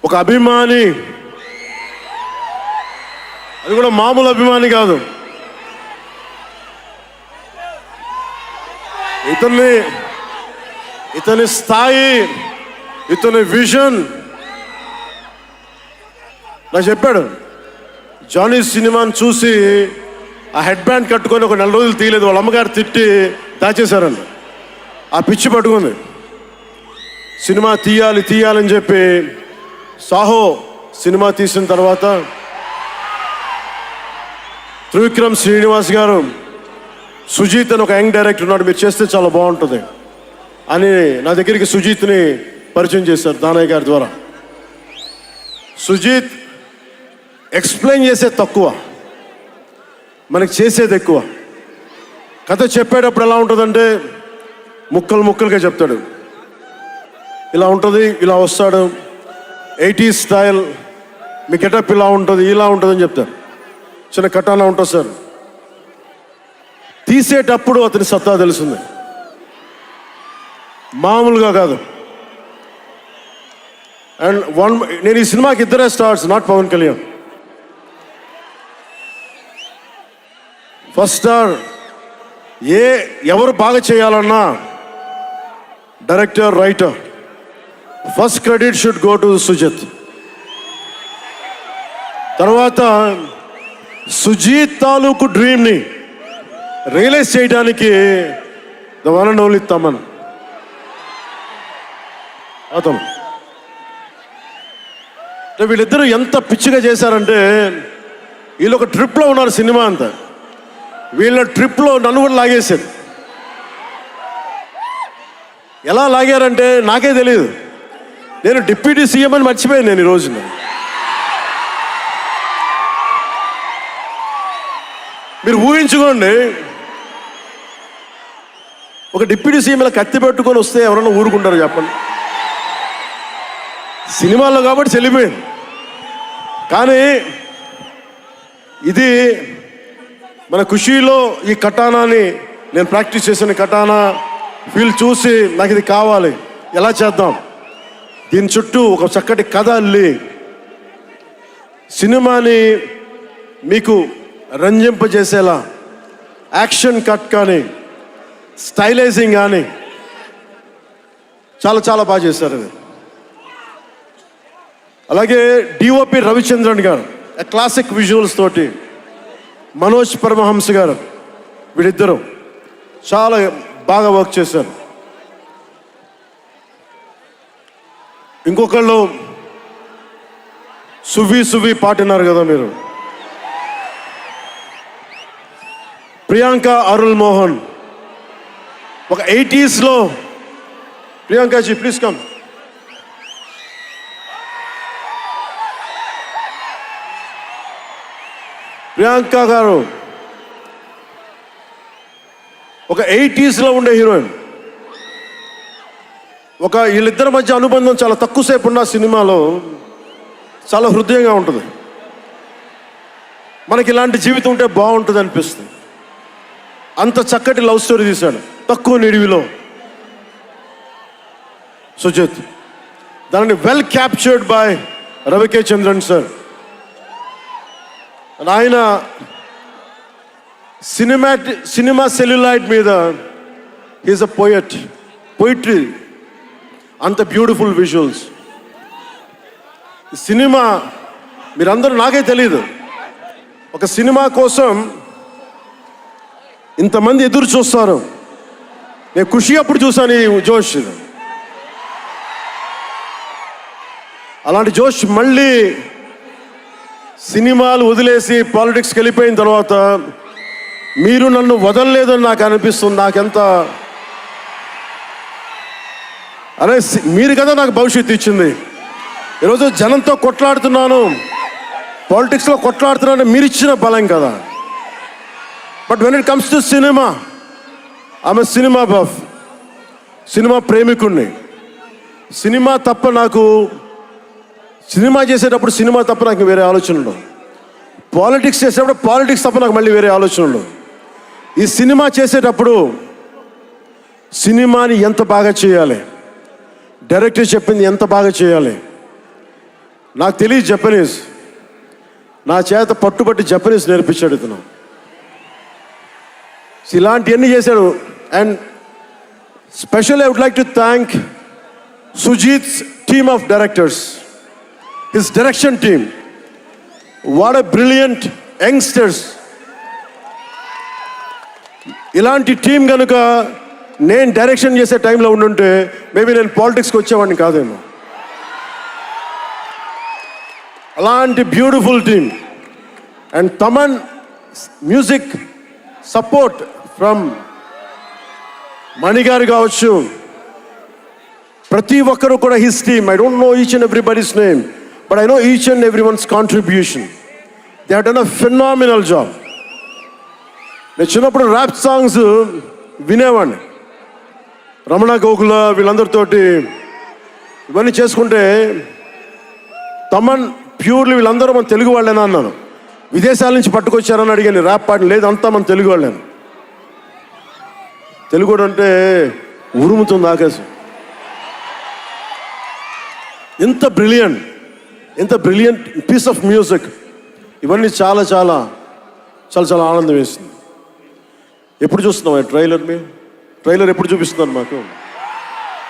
ఒక అభిమాని, అది కూడా మామూలు అభిమాని కాదు. ఇతని స్థాయి, ఇతని విజన్ నాకు చెప్పాడు. జానీ సినిమాని చూసి ఆ హెడ్ బ్యాండ్ కట్టుకొని ఒక 4 రోజులు తీయలేదు. వాళ్ళ అమ్మగారు తిట్టి దాచేశారండి. ఆ పిచ్చి పట్టుకుంది. సినిమా తీయాలని చెప్పి సాహో సినిమా తీసిన తర్వాత త్రివిక్రమ్ శ్రీనివాస్ గారు, సుజీత్ అని ఒక యంగ్ డైరెక్టర్ ఉన్నాడు, మీరు చేస్తే చాలా బాగుంటుంది అని నా దగ్గరికి సుజీత్ని పరిచయం చేశారు దానయ్య గారి ద్వారా. సుజీత్ ఎక్స్ప్లెయిన్ చేసేది తక్కువ, మనకి చేసేది ఎక్కువ. కథ చెప్పేటప్పుడు ఎలా ఉంటుందంటే ముక్కలుగా చెప్తాడు. ఇలా ఉంటుంది, ఇలా వస్తాడు, 80s స్టైల్, మీ గెటప్ ఇలా ఉంటుంది, ఇలా ఉంటుందని చెప్తారు. చిన్న కటానా ఉంటుంది సార్. తీసేటప్పుడు అతని సత్తా తెలుస్తుంది, మామూలుగా కాదు. అండ్ నేను ఈ సినిమాకి ఇద్దరే stars, not Pawan Kalyan. First star ఎవరు బాగా చేయాలన్నా director, writer, first credit should go to Sujith. తర్వాత సుజీత్ తాలూకు డ్రీమ్ని రియలైజ్ చేయడానికి the one and only Thaman. అతను వీళ్ళిద్దరూ ఎంత పిచ్చిగా చేశారంటే, వీళ్ళు ఒక ట్రిప్లో ఉన్నారు సినిమా అంతా. వీళ్ళ ట్రిప్లో నన్ను కూడా లాగేశారు. ఎలా లాగారంటే నాకే తెలియదు. నేను డిప్యూటీ సీఎం అని మర్చిపోయాను నేను ఈ రోజున. మీరు ఊహించుకోండి, ఒక డిప్యూటీ సీఎం ఇలా కత్తి పెట్టుకొని వస్తే ఎవరన్నా ఊరుకుంటారు చెప్పండి? సినిమాల్లో కాబట్టి చెల్లిపోయింది. కానీ ఇది మన ఖుషీలో ఈ కటానాని నేను ప్రాక్టీస్ చేసిన కటానా ఫీల్ చూసి నాకు ఇది కావాలి, ఎలా చేద్దాం, దీని చుట్టూ ఒక చక్కటి కథ అల్లి సినిమాని మీకు రంజింపజేసేలా యాక్షన్ కట్ కానీ స్టైలైజింగ్ కానీ చాలా బాగా చేశారు అది. అలాగే డిఓపి రవిచంద్రన్ గారు క్లాసిక్ విజువల్స్ తోటి, మనోజ్ పరమహంస గారు, వీళ్ళిద్దరూ చాలా బాగా వర్క్ చేశారు. ఇంకొకళ్ళు సువి పాటినారు కదా మీరు, ప్రియాంక అరుల్ మోహన్. ఒక 80s ప్రియాంకాజీ ప్లీజ్ కమ్. ప్రియాంక గారు ఒక 80s ఉండే హీరోయిన్. వీళ్ళిద్దరి మధ్య అనుబంధం చాలా తక్కువసేపు ఉన్న సినిమాలో చాలా హృదయంగా ఉంటుంది. మనకి ఇలాంటి జీవితం ఉంటే బాగుంటుంది అనిపిస్తుంది. అంత చక్కటి లవ్ స్టోరీ తీశాడు తక్కువ నిడివిలో సుజిత్. దానిని well captured by రవికే Chandran sir. ఆయన సినిమా సెల్యులాయిడ్ మీద ఈజ్ అ పోయిట్రీ, అంత బ్యూటిఫుల్ విజువల్స్. సినిమా మీరందరూ, నాకే తెలీదు, ఒక సినిమా కోసం ఇంతమంది ఎదురు చూస్తారు. నేను ఖుషి అప్పుడు చూసాను ఈ జోష్. అలాంటి జోష్ మళ్ళీ సినిమాలు వదిలేసి పాలిటిక్స్కి వెళ్ళిపోయిన తర్వాత మీరు నన్ను వదలలేదని నాకు అనిపిస్తుంది. నాకెంత అరే, మీరు కదా నాకు భవిష్యత్తు ఇచ్చింది. ఈరోజు జనంతో కొట్లాడుతున్నాను, పాలిటిక్స్లో కొట్లాడుతున్నాను, మీరు ఇచ్చిన బలం కదా. But when it comes to cinema, ఆమె సినిమా బఫ్, సినిమా ప్రేమికుణ్ణి. సినిమా తప్ప నాకు, సినిమా చేసేటప్పుడు సినిమా తప్ప నాకు వేరే ఆలోచన ఉండవు. పాలిటిక్స్ చేసేటప్పుడు పాలిటిక్స్ తప్ప నాకు మళ్ళీ వేరే ఆలోచన ఉండవు. ఈ సినిమా చేసేటప్పుడు సినిమాని ఎంత బాగా చేయాలి, డైరెక్టర్ చెప్పింది ఎంత బాగా చేయాలి, నాకు తెలియదు జపనీస్, నా చేత పట్టుబట్టి జపనీస్ నేర్పించాడు ఇతను. ఇలాంటివన్నీ చేశాడు. And specially I would like to thank Sujeeth's team of directors, his direction team. What a brilliant youngsters. ఇలాంటి టీం కనుక నేను డైరెక్షన్ చేసే టైంలో ఉండుంటే మేబీ నేను పాలిటిక్స్కి వచ్చేవాడిని కాదేమో. అలాంటి beautiful team. And Thaman music support from మణిగారు కావచ్చు, ప్రతి ఒక్కరు కూడా his team. I don't know each and everybody's name, but I know each and every one's contribution. They have done a phenomenal job. నేను చిన్నప్పుడు ర్యాప్ సాంగ్స్ వినేవాడిని, రమణ గోకుల వీళ్ళందరితోటి ఇవన్నీ చేసుకుంటే. తమన్ ప్యూర్లీ వీళ్ళందరూ మన తెలుగు వాళ్ళేనా అన్నాను. విదేశాల నుంచి పట్టుకొచ్చారని అడిగాను. ర్యాప్ పాట లేదు, అంతా మన తెలుగు వాళ్ళేను. తెలుగు అంటే ఉరుముతుంది ఆకాశం. ఎంత బ్రిలియంట్ పీస్ ఆఫ్ మ్యూజిక్. ఇవన్నీ చాలా చాలా చాలా చాలా ఆనందం వేసింది. ఎప్పుడు చూస్తున్నాం ట్రైలర్? ట్రైలర్ ఎప్పుడు చూపిస్తున్నారు మాకు?